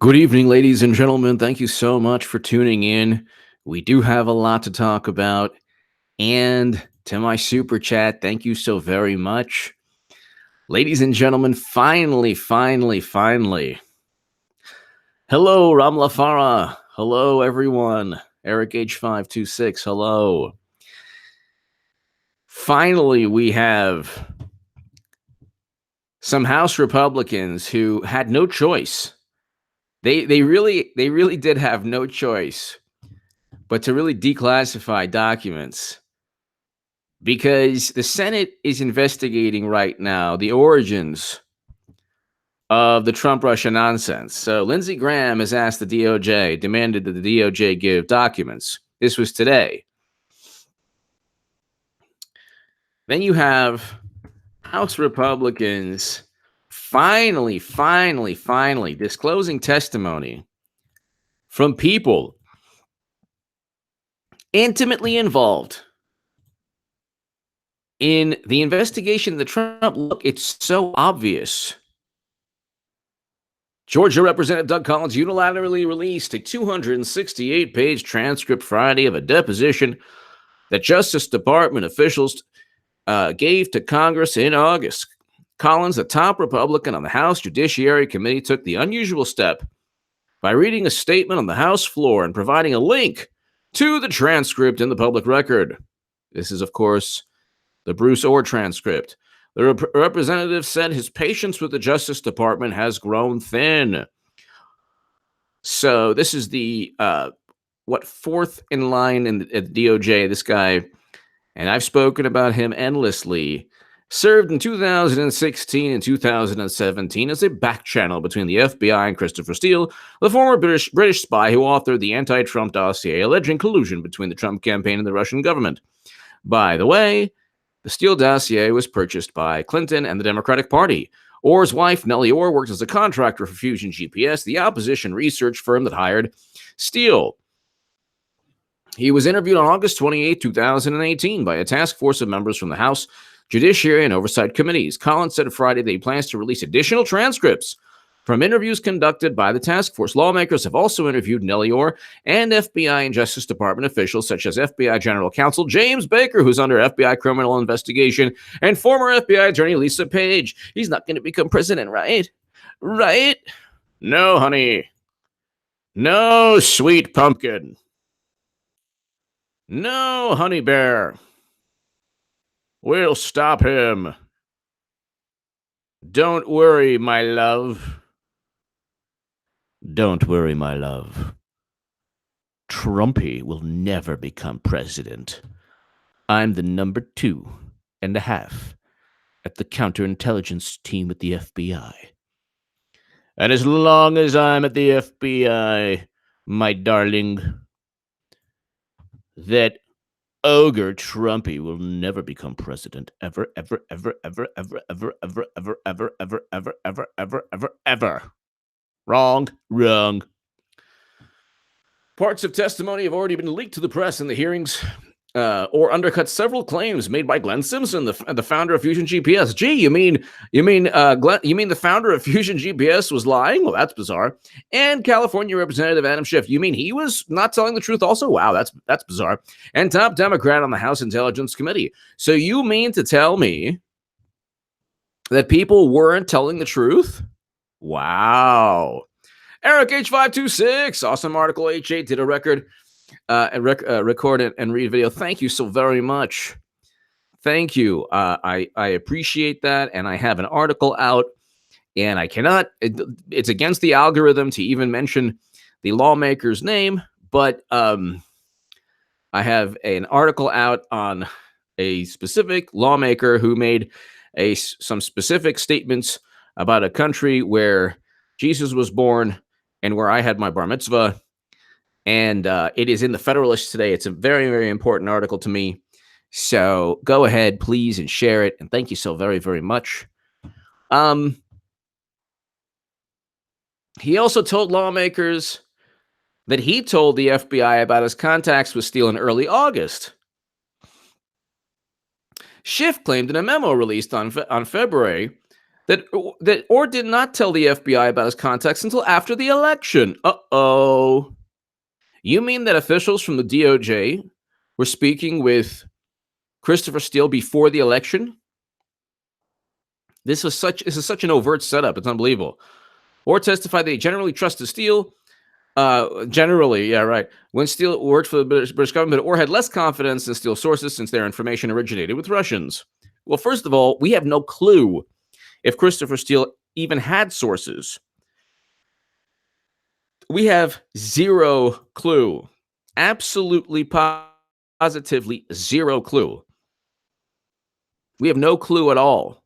Good evening, ladies and gentlemen. Thank you so much for tuning in. We do have a lot to talk about. And to my super chat, thank you so very much. Ladies and gentlemen, finally. Hello, Ramla Farah. Hello, everyone. Eric H526. Hello. Finally, we have some House Republicans who had no choice. They really did have no choice but to really declassify documents, because the Senate is investigating right now the origins of the Trump-Russia nonsense. So Lindsey Graham has asked the DOJ, demanded that the DOJ give documents. This was today. Then you have House Republicans finally disclosing testimony from people intimately involved in the investigation of the Trump. Look, it's so obvious. Georgia Representative Doug Collins unilaterally released a 268-page transcript Friday of a deposition that Justice Department officials gave to Congress in August. Collins, a top Republican on the House Judiciary Committee, took the unusual step by reading a statement on the House floor and providing a link to the transcript in the public record. This is, of course, the Bruce Orr transcript. The representative said his patience with the Justice Department has grown thin. So this is the fourth in line at the DOJ. This guy, and I've spoken about him endlessly, served in 2016 and 2017 as a back channel between the FBI and Christopher Steele, the former British spy who authored the anti-Trump dossier alleging collusion between the Trump campaign and the Russian government. By the way, the Steele dossier was purchased by Clinton and the Democratic Party. Orr's wife, Nellie Orr, worked as a contractor for Fusion GPS, the opposition research firm that hired Steele. He was interviewed on August 28, 2018 by a task force of members from the House Judiciary and Oversight Committees. Collins said Friday that he plans to release additional transcripts from interviews conducted by the task force. Lawmakers have also interviewed Nellie Orr and FBI and Justice Department officials such as FBI General Counsel James Baker, who's under FBI criminal investigation, and former FBI Attorney Lisa Page. He's not going to become president, right? Right? No, honey. No, sweet pumpkin. No, honey bear. We'll stop him. Don't worry, my love. Don't worry, my love. Trumpy will never become president. I'm the number 2.5 at the counterintelligence team at the FBI. And as long as I'm at the FBI, my darling, that ogre Trumpy will never become president. Ever. Wrong. Parts of testimony have already been leaked to the press in the hearings, or undercut several claims made by Glenn Simpson, the founder of Fusion GPS. Gee, you mean the founder of Fusion GPS was lying? Well, that's bizarre. And California Representative Adam Schiff, you mean he was not telling the truth also? Wow, that's bizarre. And top Democrat on the House Intelligence Committee. So you mean to tell me that people weren't telling the truth? Wow. Eric H526, awesome article. H8 did a record, record and read video. Thank you so very much. Thank you. I appreciate that. And I have an article out, and I cannot, it's against the algorithm to even mention the lawmaker's name, but I have an article out on a specific lawmaker who made some specific statements about a country where Jesus was born and where I had my bar mitzvah. And it is in the Federalist today. It's a very, very important article to me. So go ahead, please, and share it. And thank you so very, very much. He also told lawmakers that he told the FBI about his contacts with Steele in early August. Schiff claimed in a memo released on February that or did not tell the FBI about his contacts until after the election. Uh-oh. You mean that officials from the DOJ were speaking with Christopher Steele before the election? This is such an overt setup. It's unbelievable. Or testified they generally trusted Steele. Generally, yeah, right. When Steele worked for the British government, or had less confidence in Steele's sources since their information originated with Russians. Well, first of all, we have no clue if Christopher Steele even had sources. We have zero clue. Absolutely, positively zero clue. We have no clue at all.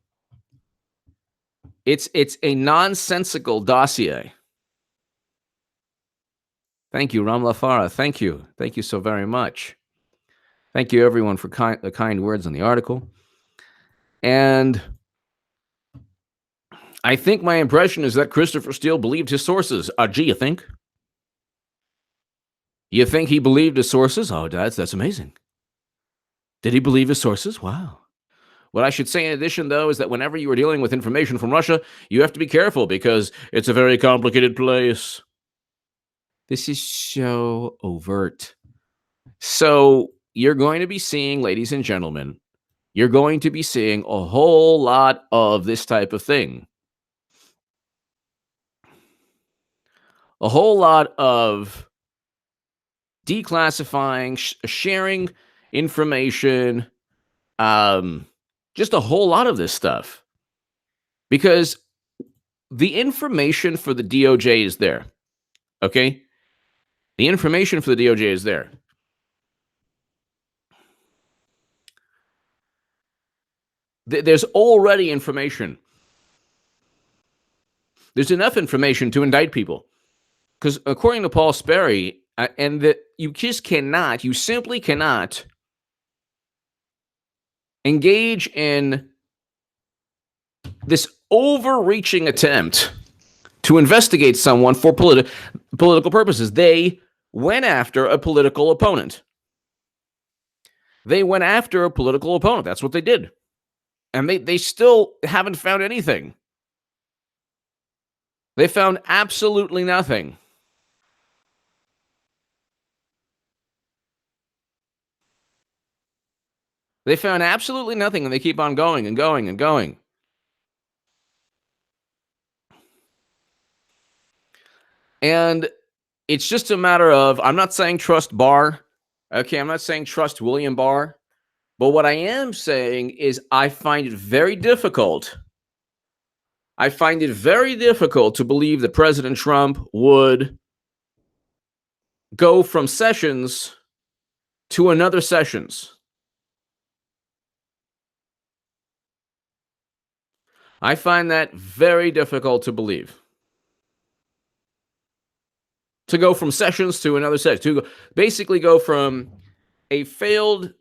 It's a nonsensical dossier. Thank you, Ram Lafara. Thank you. Thank you so very much. Thank you, everyone, for the kind words on the article. And I think my impression is that Christopher Steele believed his sources. Gee, you think? You think he believed his sources? Oh, that's amazing. Did he believe his sources? Wow. What I should say in addition, though, is that whenever you are dealing with information from Russia, you have to be careful because it's a very complicated place. This is so overt. So you're going to be seeing, ladies and gentlemen, you're going to be seeing a whole lot of this type of thing. A whole lot of declassifying, sharing information, just a whole lot of this stuff. Because the information for the DOJ is there, okay? The information for the DOJ is there. There's already information. There's enough information to indict people. Because according to Paul Sperry, and that you simply cannot engage in this overreaching attempt to investigate someone for political purposes. They went after a political opponent. That's what they did. And they still haven't found anything. They found absolutely nothing. They found absolutely nothing, and they keep on going and going and going. And it's just a matter of, I'm not saying trust Barr. Okay, I'm not saying trust William Barr. But what I am saying is I find it very difficult. To believe that President Trump would go from Sessions to another Sessions. I find that very difficult to believe. To go from Sessions to another Sessions, to basically go from a failed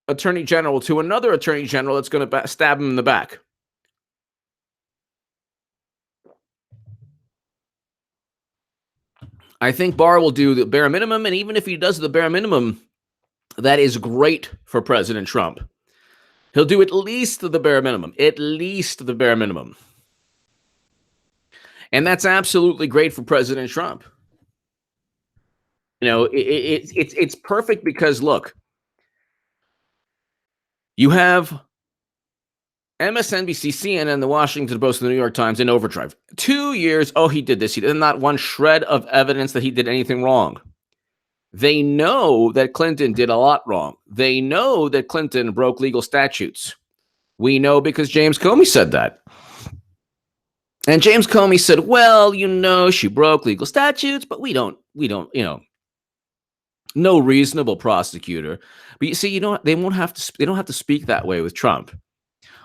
attorney general to another attorney general that's going to stab him in the back. I think Barr will do the bare minimum, and even if he does the bare minimum, that is great for President Trump. He'll do at least the bare minimum. And that's absolutely great for President Trump. You know, it's perfect because, look, you have MSNBC, CNN, the Washington Post, and the New York Times in overdrive. 2 years, he did this. He did not one shred of evidence that he did anything wrong. They know that Clinton did a lot wrong. They know that Clinton broke legal statutes. We know because James Comey said that. And James Comey said, well, she broke legal statutes, but we don't, no reasonable prosecutor. But you see, they don't have to speak that way with Trump.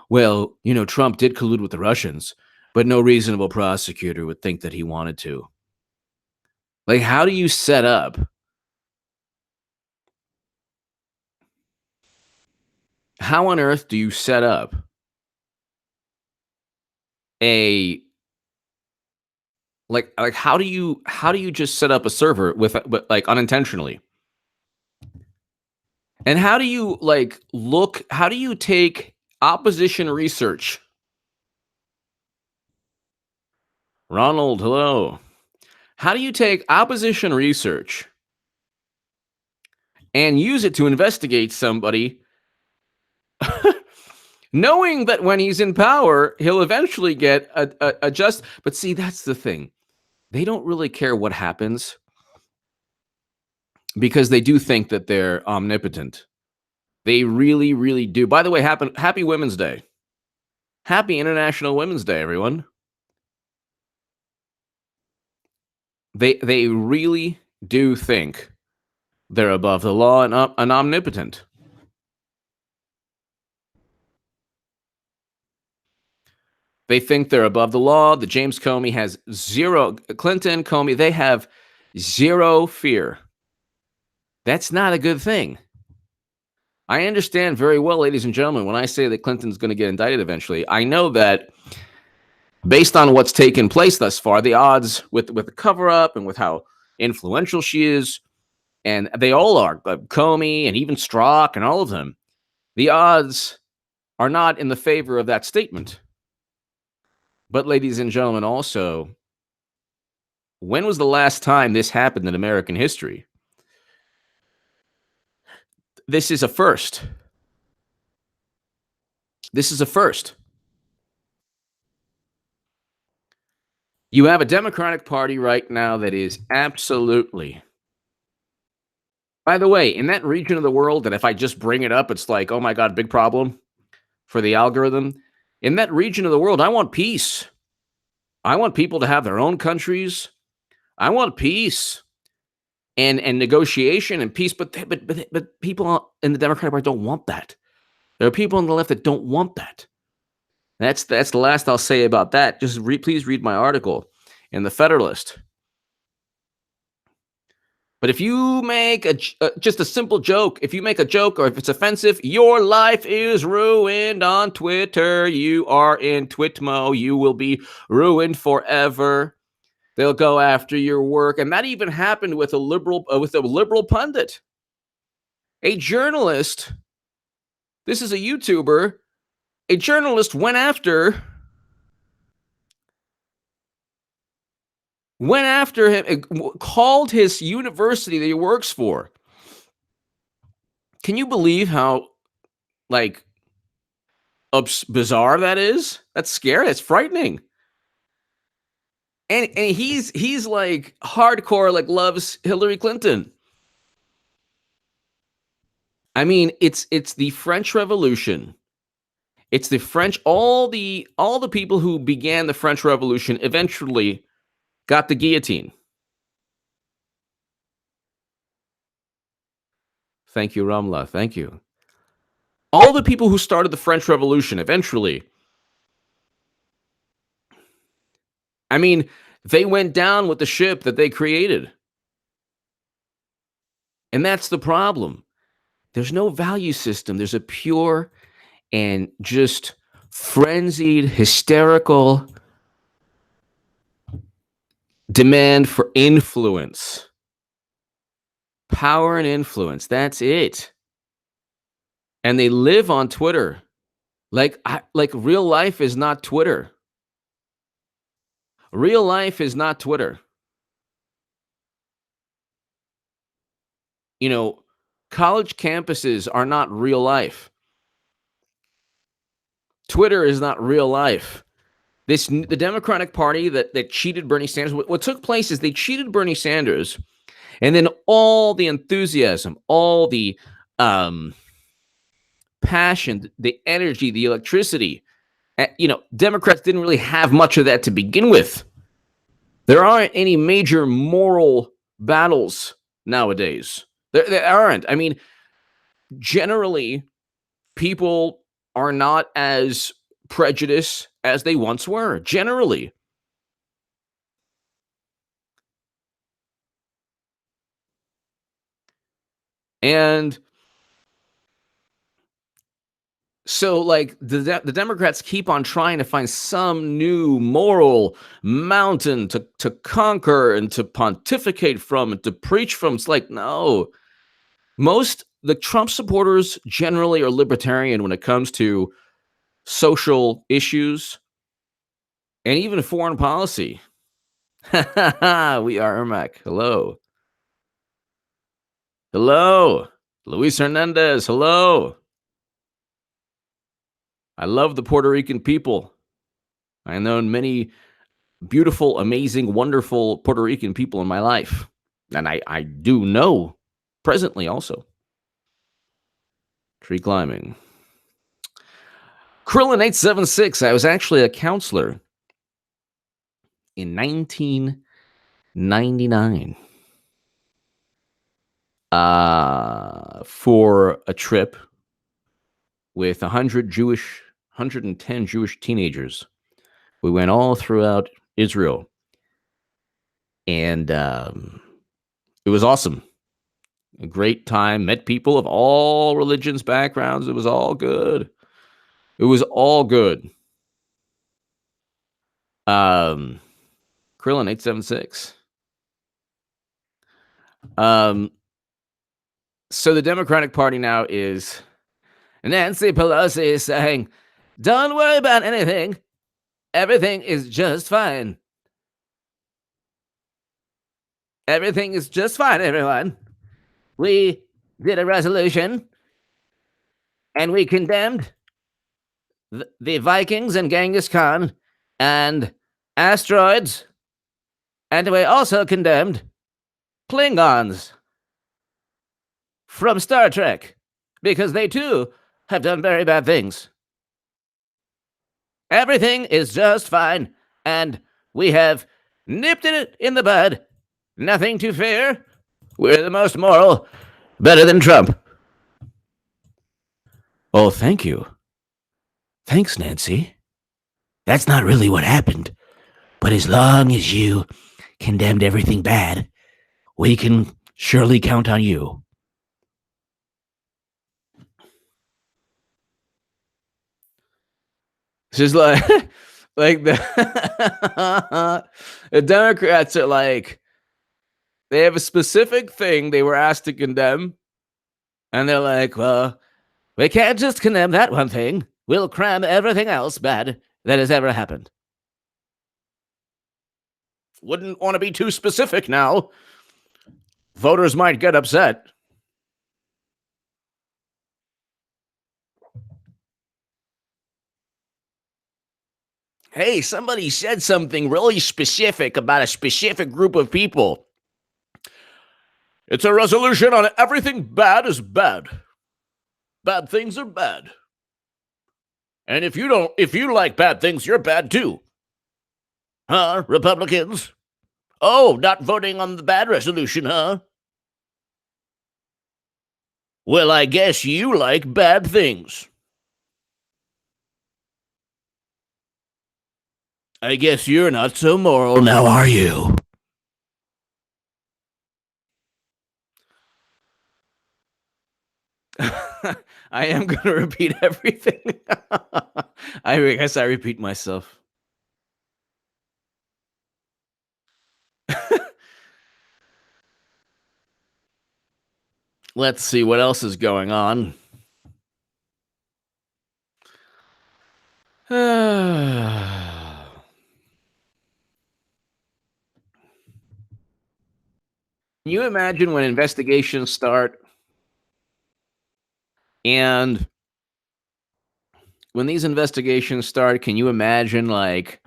Well, Trump did collude with the Russians, but no reasonable prosecutor would think that he wanted to. Like, how do you set up? How on earth do you set up a how do you just set up a server with unintentionally? And how do you how do you take opposition research Ronald, hello. How do you take opposition research and use it to investigate somebody, knowing that when he's in power, he'll eventually get a just. But see, that's the thing. They don't really care what happens because they do think that they're omnipotent. They really, really do. By the way, happy Women's Day. Happy International Women's Day, everyone. They really do think they're above the law and omnipotent. They think they're above the law. The James Comey has zero. Clinton, Comey, they have zero fear. That's not a good thing. I understand very well, ladies and gentlemen, when I say that Clinton's going to get indicted eventually, I know that based on what's taken place thus far, the odds with the cover-up and with how influential she is, and they all are, Comey and even Strzok and all of them, the odds are not in the favor of that statement. But ladies and gentlemen, also, when was the last time this happened in American history? This is a first. This is a first. You have a Democratic Party right now that is absolutely. By the way, in that region of the world that if I just bring it up, it's like, oh my God, big problem for the algorithm. In that region of the world, I want peace. I want people to have their own countries. I want peace and negotiation and peace. But people in the Democratic Party don't want that. There are people on the left that don't want that. That's the last I'll say about that. Just please read my article in the Federalist. But if you make just a simple joke, if you make a joke or if it's offensive, your life is ruined on Twitter. You are in Twitmo. You will be ruined forever. They'll go after your work. And that even happened with a liberal pundit. A journalist, this is a YouTuber, a journalist went after him, called his university that he works for. Can you believe how, bizarre that is? That's scary. That's frightening. And he's like hardcore, loves Hillary Clinton. I mean, it's the French Revolution. It's the French. All the people who began the French Revolution eventually got the guillotine. Thank you, Ramla. Thank you. All the people who started the French Revolution eventually, I mean, they went down with the ship that they created. And that's the problem. There's no value system. There's a pure and just frenzied, hysterical demand for influence. Power and influence. That's it. And they live on Twitter. Like real life is not Twitter. Real life is not Twitter. You know, college campuses are not real life. Twitter is not real life. The Democratic Party that cheated Bernie Sanders, what took place is they cheated Bernie Sanders, and then all the enthusiasm, all the passion, the energy, the electricity, Democrats didn't really have much of that to begin with. There aren't any major moral battles nowadays. There aren't. I mean, generally, people are not as prejudiced as they once were, generally. And so, the Democrats keep on trying to find some new moral mountain to conquer and to pontificate from and to preach from. It's like, no. The Trump supporters generally are libertarian when it comes to social issues and even foreign policy. We are Ermac. Hello. Hello. Luis Hernandez. Hello. I love the Puerto Rican people. I've known many beautiful, amazing, wonderful Puerto Rican people in my life. And I do know presently also. Tree climbing. Krillin876. I was actually a counselor in 1999 for a trip with 110 Jewish teenagers. We went all throughout Israel. And it was awesome. A great time. Met people of all religions, backgrounds. It was all good. It was all good. Krillin876. So the Democratic Party now is Nancy Pelosi is saying, don't worry about anything. Everything is just fine. Everything is just fine, everyone. We did a resolution and we condemned the Vikings and Genghis Khan and asteroids, and we also condemned Klingons from Star Trek because they too have done very bad things. Everything is just fine, and we have nipped it in the bud. Nothing to fear. We're the most moral, better than Trump. Oh, thank you. Thanks, Nancy. That's not really what happened. But as long as you condemned everything bad, we can surely count on you. It's just like the Democrats are like, they have a specific thing they were asked to condemn. And they're like, well, we can't just condemn that one thing. We'll cram everything else bad that has ever happened. Wouldn't want to be too specific now. Voters might get upset. Hey, somebody said something really specific about a specific group of people. It's a resolution on everything bad is bad. Bad things are bad. And if you like bad things, you're bad too. Huh, Republicans? Oh, not voting on the bad resolution, huh? Well, I guess you like bad things. I guess you're not so moral now, are you? I am going to repeat everything. I guess I repeat myself. Let's see what else is going on. Can you imagine when investigations start and when these investigations start, can you imagine like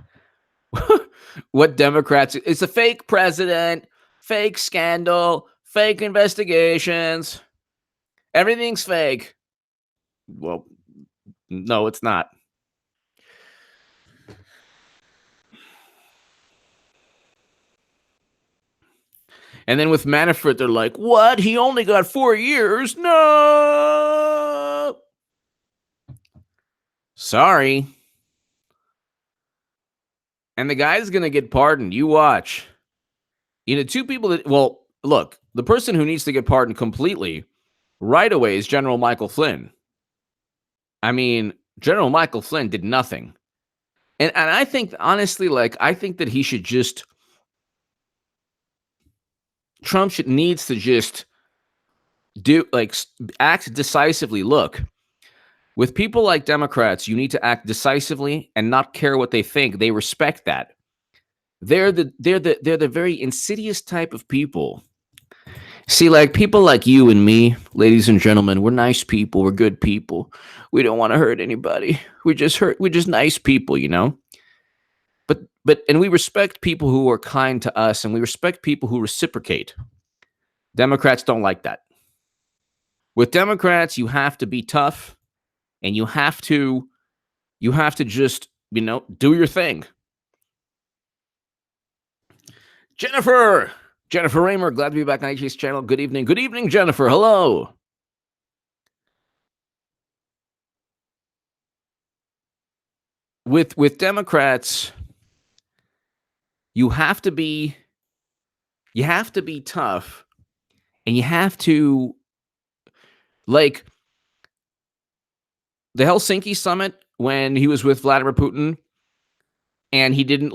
what Democrats, it's a fake president, fake scandal, fake investigations. Everything's fake. Well, no, it's not. And then with Manafort, they're like, what? He only got 4 years? No. Sorry. And the guy's going to get pardoned. You watch. You know, two people that, well, look, the person who needs to get pardoned completely right away is General Michael Flynn. I mean, General Michael Flynn did nothing. And I think, honestly, like, I think that he should just, Trump needs to just act decisively. Look, with people like Democrats, you need to act decisively and not care what they think. They respect that. They're the very insidious type of people. See, like people like you and me, ladies and gentlemen, we're nice people. We're good people. We don't want to hurt anybody. We're just nice people, you know. And we respect people who are kind to us, and we respect people who reciprocate. Democrats don't like that. With Democrats, you have to be tough, and you have to just, do your thing. Jennifer Raymer, glad to be back on IG's channel. Good evening, Jennifer. Hello. With Democrats, you have to be tough, and you have to, like the Helsinki summit when he was with Vladimir Putin, and he didn't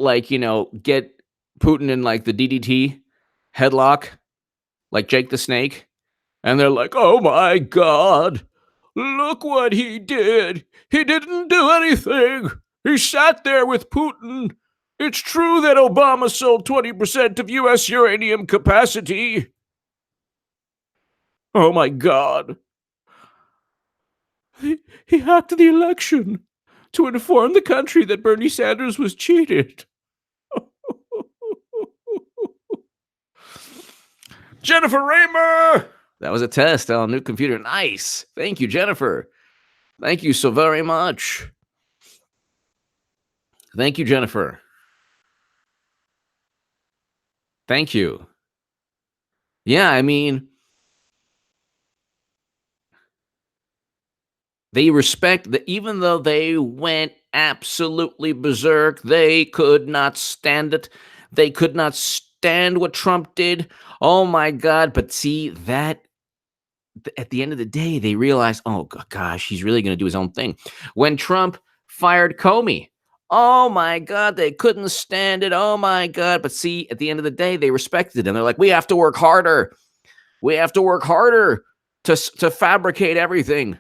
get Putin in like the DDT headlock, like Jake the Snake, and they're like, "Oh my God, look what he did! He didn't do anything. He sat there with Putin. It's true that Obama sold 20% of U.S. uranium capacity. Oh my God. He hacked the election to inform the country that Bernie Sanders was cheated." Jennifer Raymer! That was a test on a new computer. Nice. Thank you, Jennifer. Thank you so very much. Thank you, Jennifer. Thank you. Yeah, I mean, they respect that even though they went absolutely berserk, they could not stand it. They could not stand what Trump did. Oh my God. But see, that at the end of the day, they realized, oh gosh, he's really going to do his own thing. When Trump fired Comey, oh my God, they couldn't stand it. Oh my God. But see, at the end of the day, they respected him. They're like, we have to work harder. We have to work harder to fabricate everything.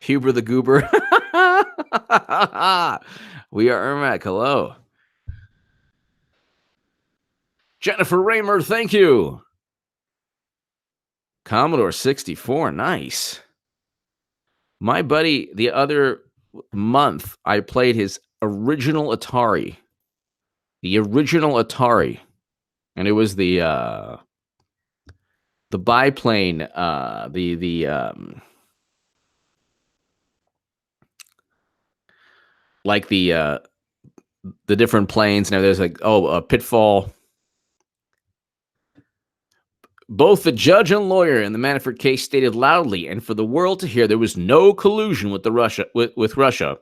Huber the Goober. We are Ermac. Hello. Jennifer Raymer, thank you. Commodore 64, nice. My buddy, the other month, I played his original Atari. The original Atari. And it was the biplane, like the different planes. Now there's like, a Pitfall. Both the judge and lawyer in the Manafort case stated loudly and for the world to hear there was no collusion with Russia.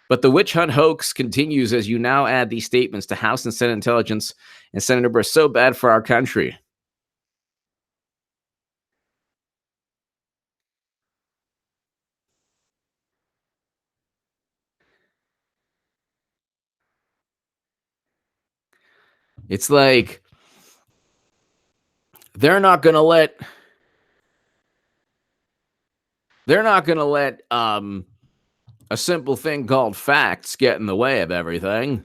But the witch hunt hoax continues as you now add these statements to House and Senate intelligence and Senator Burr. So bad for our country. It's like they're not going to let a simple thing called facts get in the way of everything.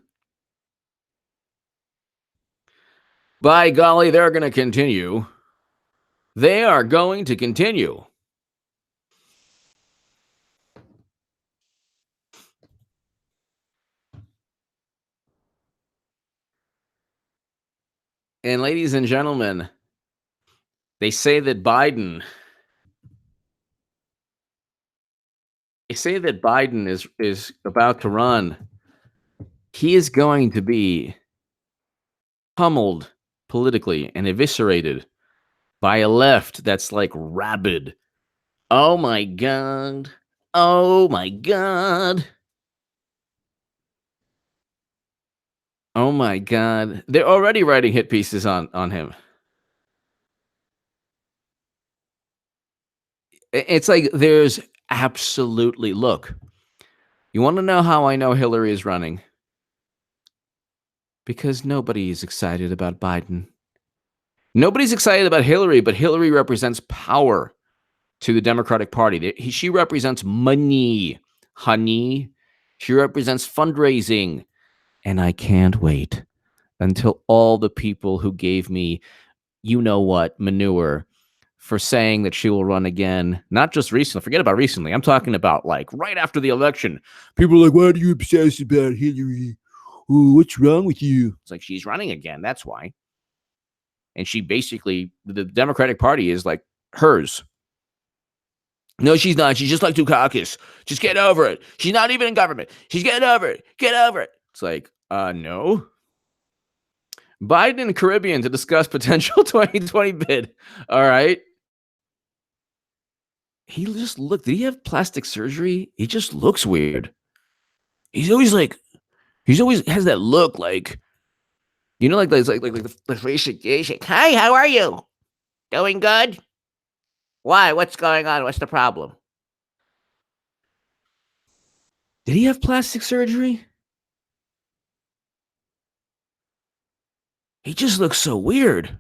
By golly, they're going to continue. They are going to continue. And ladies and gentlemen, they say that Biden is about to run. He is going to be pummeled politically and eviscerated by a left that's like rabid. Oh my God. Oh my God. Oh my God. They're already writing hit pieces on him. It's like there's absolutely, look, you want to know how I know Hillary is running? Because nobody is excited about Biden. Nobody's excited about Hillary, but Hillary represents power to the Democratic Party. She represents money, honey. She represents fundraising. And I can't wait until all the people who gave me, you know what, manure for saying that she will run again, not just recently, forget about recently. I'm talking about like right after the election. People are like, why do you obsess about Hillary? Ooh, what's wrong with you? It's like, she's running again. That's why. And she basically, the Democratic Party is like hers. No, she's not. She's just like Dukakis. Just get over it. She's not even in government. She's getting over it. Get over it. It's like, no. Biden and Caribbean to discuss potential 2020 bid. All right. He just looked. Did he have plastic surgery? He just looks weird. He's always has that look like, like the facial. Hi, how are you? Doing good? Why? What's going on? What's the problem? Did he have plastic surgery? He just looks so weird.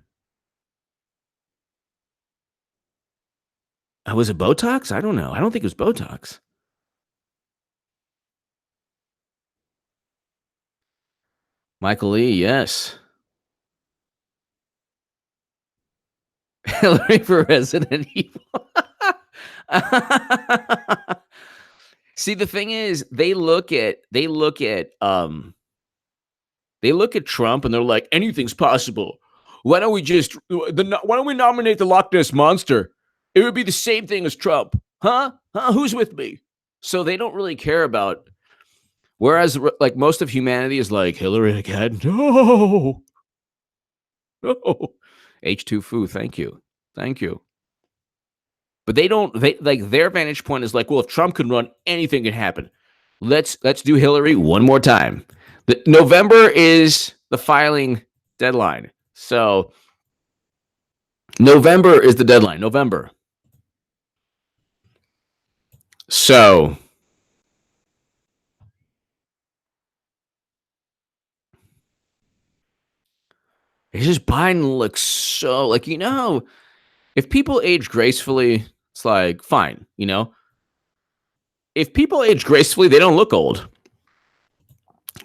Was it Botox? I don't know. I don't think it was Botox. Michael Lee, yes. Hillary for Resident Evil. See, the thing is, they look at Trump and they're like, anything's possible. Why don't we nominate the Loch Ness Monster? It would be the same thing as Trump. Huh? Who's with me? So they don't really care about. Whereas, like, most of humanity is like, Hillary again? No. H2 foo, thank you. But they like, their vantage point is like, well, if Trump can run, anything can happen. Let's do Hillary one more time. November is the filing deadline. So November is the deadline. November. So it's just, Biden looks so like, if people age gracefully, it's like, fine, If people age gracefully, they don't look old.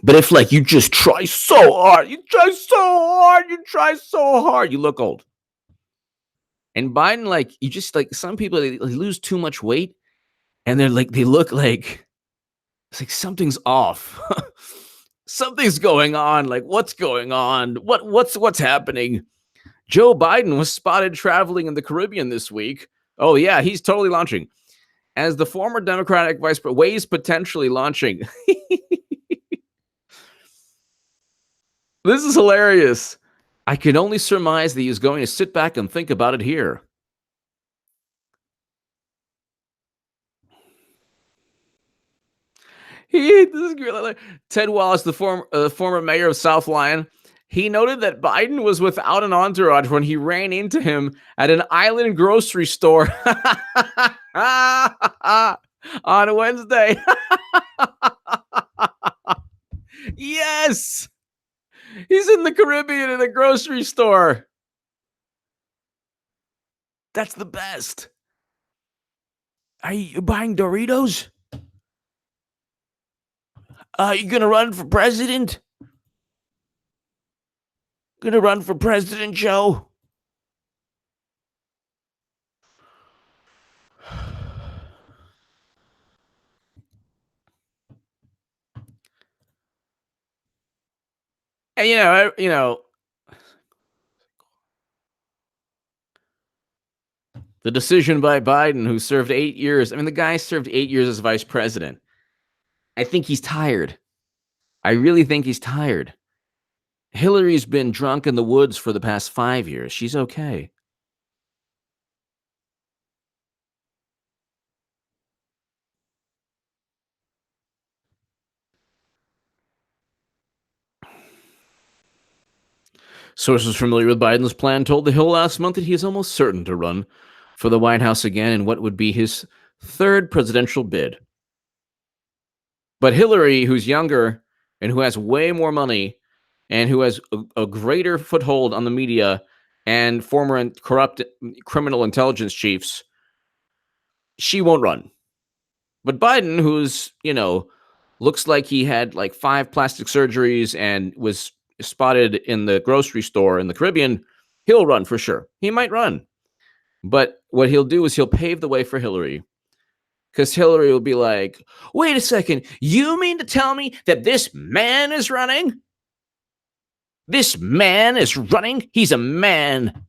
But if, like, you just try so hard, you look old. And Biden, like, you just, like, some people, they lose too much weight and they're like, they look like, it's like something's off. Something's going on. Like, what's going on? What's happening? Joe Biden was spotted traveling in the Caribbean this week. Oh, yeah, he's totally launching. As the former Democratic vice president weighs potentially launching. This is hilarious. I can only surmise that he's going to sit back and think about it here. This is great. Ted Wallace, the former mayor of South Lyon, he noted that Biden was without an entourage when he ran into him at an island grocery store on Wednesday. Yes! He's in the Caribbean in a grocery store. That's the best. Are you buying Doritos? You gonna run for president? Gonna run for president, Joe? And the decision by Biden, who served 8 years. I mean, the guy served 8 years as vice president. I think he's tired. I really think he's tired. Hillary's been drunk in the woods for the past 5 years. She's okay. Sources familiar with Biden's plan told The Hill last month that he is almost certain to run for the White House again in what would be his third presidential bid. But Hillary, who's younger and who has way more money and who has a greater foothold on the media and former and corrupt criminal intelligence chiefs, she won't run. But Biden, who's, looks like he had like 5 plastic surgeries and was spotted in the grocery store in the Caribbean, he'll run for sure. He might run. But what he'll do is he'll pave the way for Hillary. Because Hillary will be like, wait a second, you mean to tell me that this man is running? This man is running? He's a man.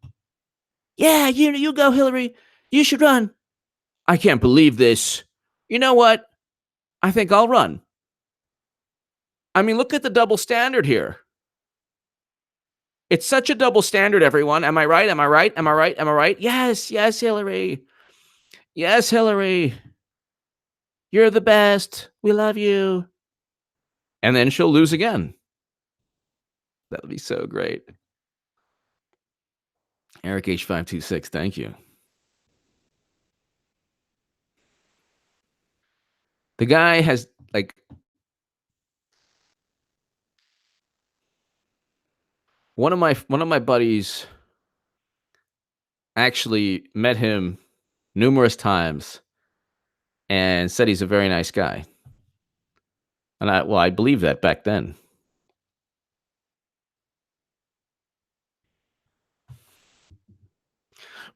Yeah, you go, Hillary. You should run. I can't believe this. You know what? I think I'll run. I mean, look at the double standard here. It's such a double standard, everyone. Am I right? Am I right? Am I right? Am I right? Yes, yes, Hillary. Yes, Hillary. You're the best. We love you. And then she'll lose again. That would be so great. Eric H526, thank you. The guy has like one of my buddies actually met him numerous times and said he's a very nice guy. And I believe that back then.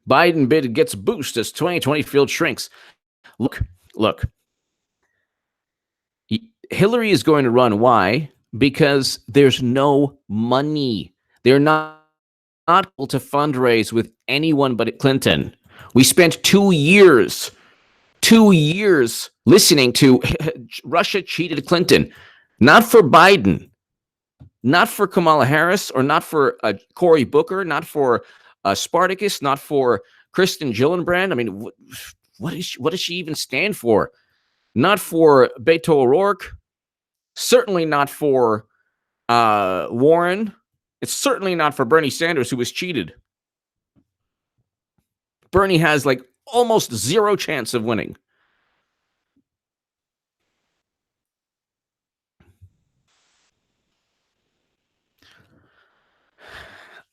Biden bid gets boost as 2020 field shrinks. Look. Hillary is going to run. Why? Because there's no money. They're not able to fundraise with anyone but Clinton. We spent 2 years listening to Russia cheated Clinton, not for Biden, not for Kamala Harris, or not for Cory Booker, not for Spartacus, not for Kristen Gillibrand. I mean, what does she even stand for? Not for Beto O'Rourke. Certainly not for Warren. It's certainly not for Bernie Sanders, who was cheated. Bernie has like almost zero chance of winning.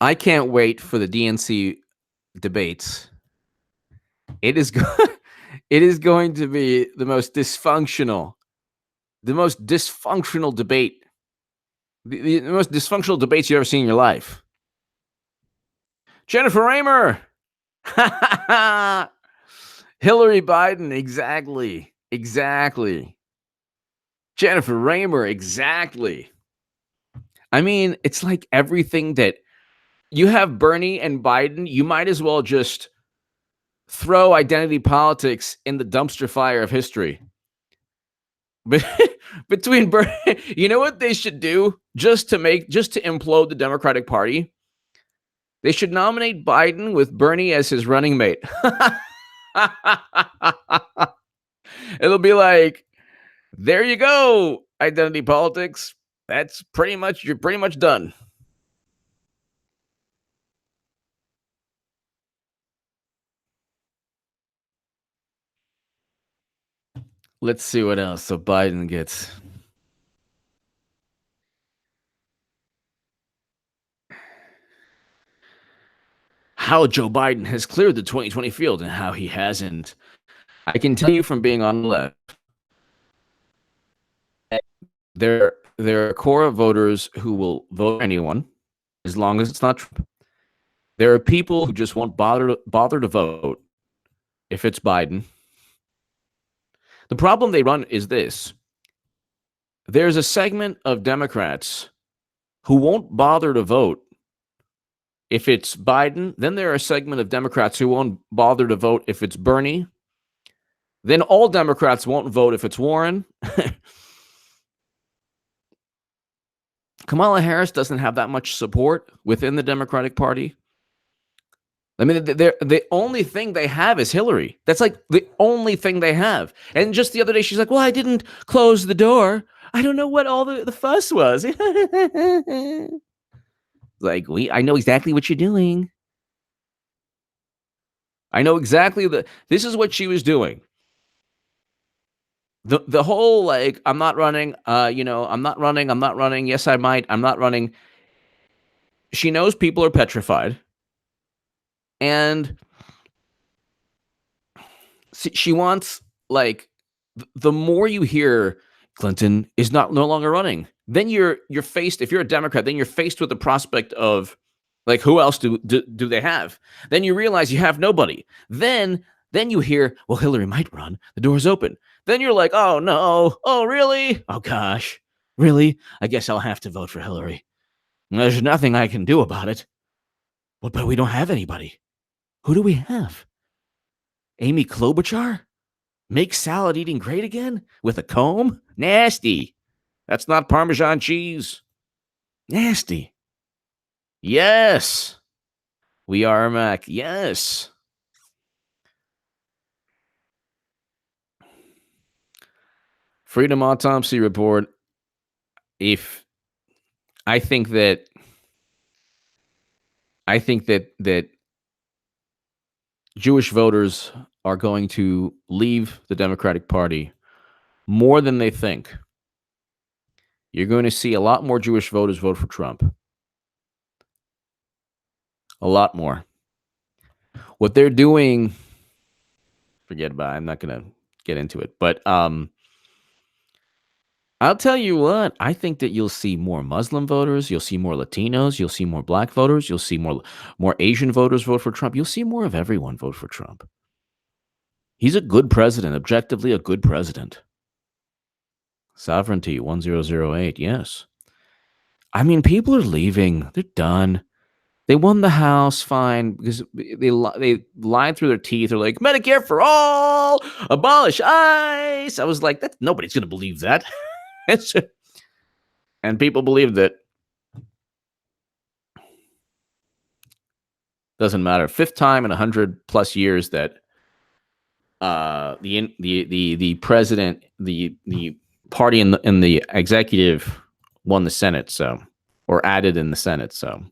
I can't wait for the DNC debates. It is going to be the most dysfunctional debate. The most dysfunctional debates you've ever seen in your life. Jennifer Raymer. Hillary Biden. Exactly. Jennifer Raymer. Exactly. I mean, it's like everything that you have Bernie and Biden, you might as well just throw identity politics in the dumpster fire of history. Between Bernie, you know what they should do just to implode the Democratic Party? They should nominate Biden with Bernie as his running mate. It'll be like, there you go, identity politics. You're pretty much done. Let's see what else. So Biden gets. How Joe Biden has cleared the 2020 field and how he hasn't. I can tell you from being on the left, there are core of voters who will vote for anyone as long as it's not Trump. There are people who just won't bother to vote if it's Biden. The problem they run is this. There's a segment of Democrats who won't bother to vote if it's Biden. Then there are a segment of Democrats who won't bother to vote if it's Bernie. Then all Democrats won't vote if it's Warren. Kamala Harris doesn't have that much support within the Democratic Party. I mean, the only thing they have is Hillary. That's like the only thing they have. And just the other day, she's like, well, I didn't close the door. I don't know what all the fuss was. Like, I know exactly what you're doing. I know exactly this is what she was doing. The whole, like, I'm not running, I'm not running. Yes, I might. I'm not running. She knows people are petrified. And she wants, like, the more you hear Clinton is no longer running. Then you're faced, if you're a Democrat, then you're faced with the prospect of, like, who else do they have? Then you realize you have nobody. Then you hear, well, Hillary might run. The door's open. Then you're like, oh no, oh really? Oh gosh, really? I guess I'll have to vote for Hillary. There's nothing I can do about it. Well, but we don't have anybody. Who do we have? Amy Klobuchar? Make salad eating great again? With a comb? Nasty. That's not Parmesan cheese. Nasty. Yes. We are Mac. Yes. Freedom Autopsy Report. If I think that Jewish voters are going to leave the Democratic Party more than they think. You're going to see a lot more Jewish voters vote for Trump. A lot more. What they're doing, forget about it. I'm not going to get into it. But I'll tell you what, I think that you'll see more Muslim voters, you'll see more Latinos, you'll see more black voters, you'll see more Asian voters vote for Trump. You'll see more of everyone vote for Trump. He's a good president, objectively a good president. Sovereignty 1008, yes. I mean, people are leaving. They're done. They won the House, fine, because they lied through their teeth. They're like, Medicare for all, abolish ICE. I was like, nobody's going to believe that. And people believed it. Doesn't matter. Fifth time in 100+ years that the president, the party in the executive won the Senate, so, or added in the Senate, so.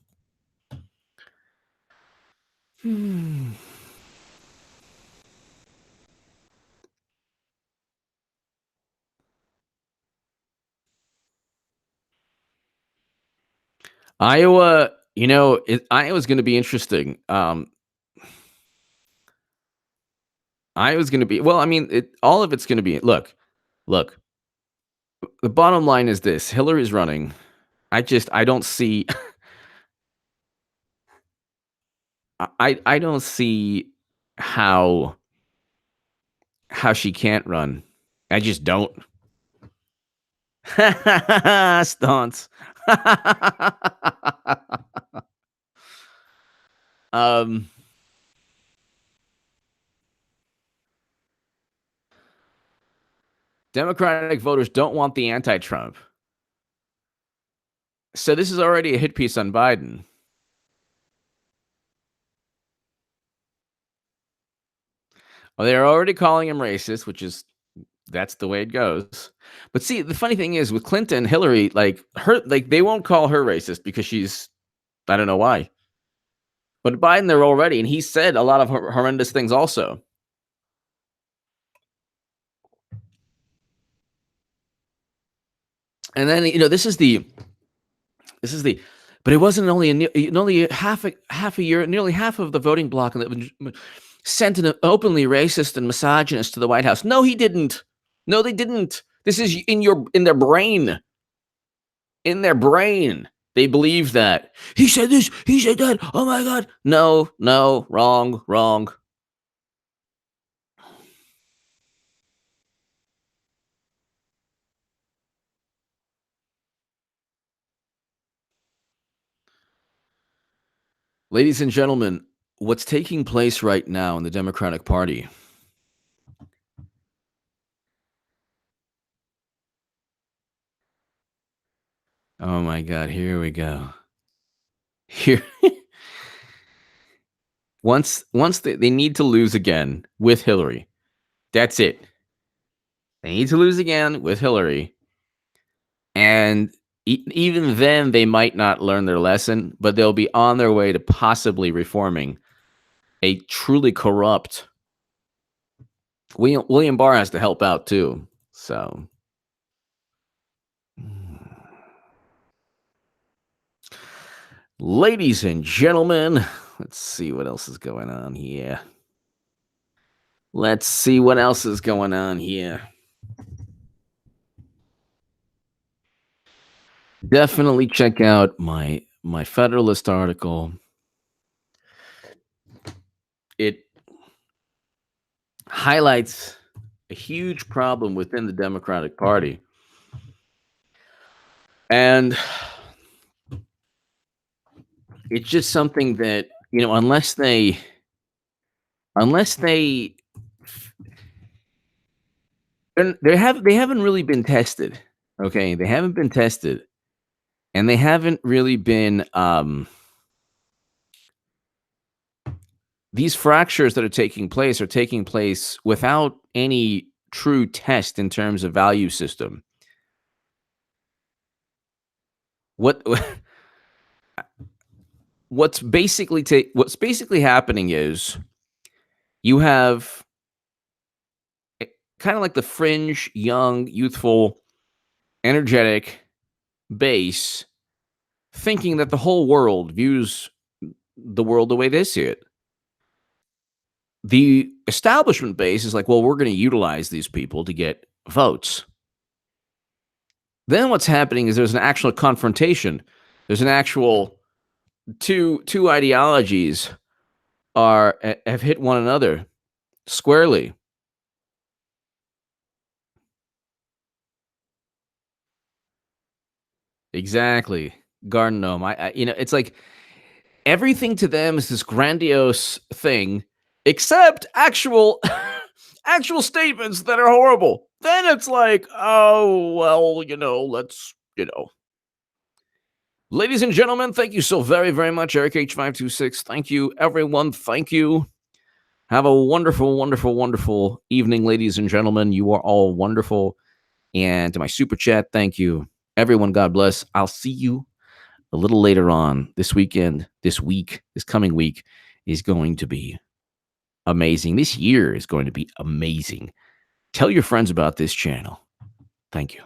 Iowa, Iowa's going to be interesting. Iowa's going to be, well, I mean, all of it's going to be, look, the bottom line is this: Hillary's running. I don't see, I don't see how she can't run. I just don't. Stunts. Democratic voters don't want the anti-Trump. So this is already a hit piece on Biden. Well, they're already calling him racist, which is, that's the way it goes. But see, the funny thing is with Clinton, Hillary, they won't call her racist because she's, I don't know why. But Biden, they're already, and he said a lot of horrendous things also. And then, this is the, but it wasn't only half a year, nearly half of the voting bloc that sent an openly racist and misogynist to the White House. No, he didn't. No, they didn't. This is in their brain. In their brain, they believe that he said this, he said that. Oh my God! No, wrong. Ladies and gentlemen, what's taking place right now in the Democratic Party? Oh my God, here we go. Here, once they need to lose again with Hillary. That's it. They need to lose again with Hillary. And even then, they might not learn their lesson, but they'll be on their way to possibly reforming a truly corrupt. William Barr has to help out too. So, ladies and gentlemen, let's see what else is going on here. Definitely check out my Federalist article. It highlights a huge problem within the Democratic Party. And it's just something that, unless they they haven't really been tested. Okay, they haven't been tested, and they haven't really been these fractures that are taking place without any true test in terms of value system. What what's basically happening is you have kind of like the fringe, young, youthful, energetic base thinking that the whole world views the world the way they see it. The establishment base is like, well, we're going to utilize these people to get votes. Then what's happening is there's an actual confrontation. There's an actual two ideologies have hit one another squarely. Exactly. Garden gnome. It's like everything to them is this grandiose thing, except actual actual statements that are horrible. Then it's like, oh well, let's. Ladies and gentlemen, thank you so very, very much, Eric H526. Thank you, everyone. Thank you. Have a wonderful, wonderful, wonderful evening, ladies and gentlemen. You are all wonderful. And to my super chat, thank you. Everyone, God bless. I'll see you a little later on this weekend, this coming week is going to be amazing. This year is going to be amazing. Tell your friends about this channel. Thank you.